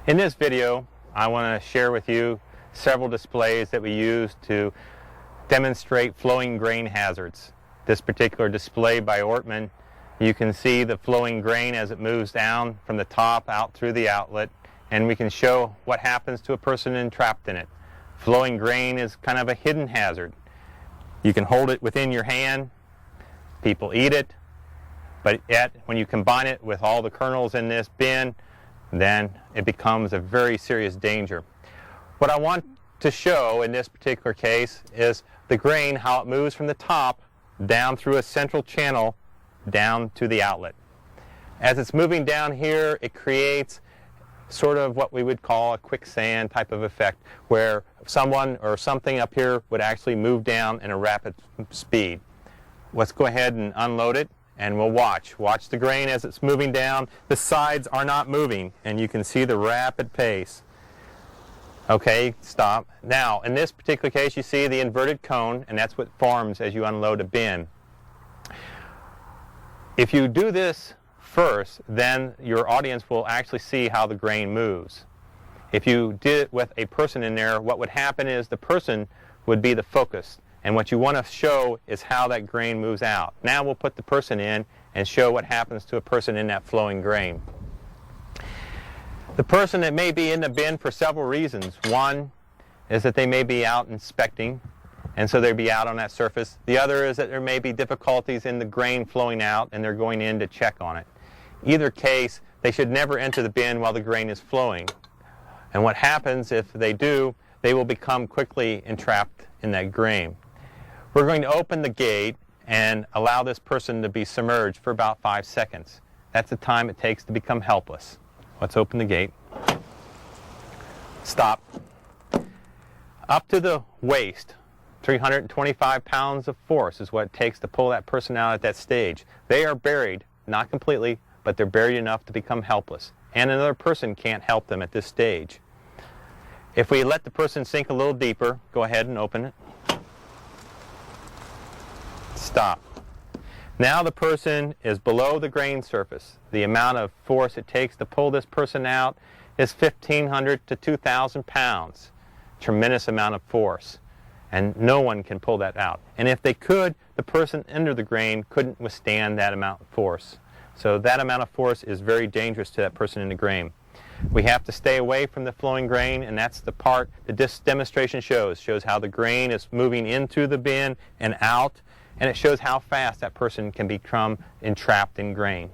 In this video, I want to share with you several displays that we use to demonstrate flowing grain hazards. This particular display by Ortman, you can see the flowing grain as it moves down from the top out through the outlet, and we can show what happens to a person entrapped in it. Flowing grain is kind of a hidden hazard. You can hold it within your hand, people eat it, but yet when you combine it with all the kernels in this bin, then it becomes a very serious danger. What I want to show in this particular case is the grain, how it moves from the top down through a central channel down to the outlet. As it's moving down here, it creates sort of what we would call a quicksand type of effect, where someone or something up here would actually move down in a rapid speed. Let's go ahead and unload it, and we'll watch the grain as it's moving down. The sides are not moving, and you can see the rapid pace. Okay, stop. Now, in this particular case, you see the inverted cone, and that's what forms as you unload a bin. If you do this first, then your audience will actually see how the grain moves. If you did it with a person in there, what would happen is the person would be the focus, and what you want to show is how that grain moves out. Now we'll put the person in and show what happens to a person in that flowing grain. The person that may be in the bin for several reasons. One is that they may be out inspecting, and so they'd be out on that surface. The other is that there may be difficulties in the grain flowing out, and they're going in to check on it. Either case, they should never enter the bin while the grain is flowing. And what happens if they do, they will become quickly entrapped in that grain. We're going to open the gate and allow this person to be submerged for about 5 seconds. That's the time it takes to become helpless. Let's open the gate. Stop. Up to the waist, 325 pounds of force is what it takes to pull that person out at that stage. They are buried, not completely, but they're buried enough to become helpless. And another person can't help them at this stage. If we let the person sink a little deeper, go ahead and open it. Stop. Now the person is below the grain surface. The amount of force it takes to pull this person out is 1,500 to 2,000 pounds. Tremendous amount of force. And no one can pull that out. And if they could, the person under the grain couldn't withstand that amount of force. So that amount of force is very dangerous to that person in the grain. We have to stay away from the flowing grain, and that's the part that this demonstration shows how the grain is moving into the bin and out, and it shows how fast that person can become entrapped in grain.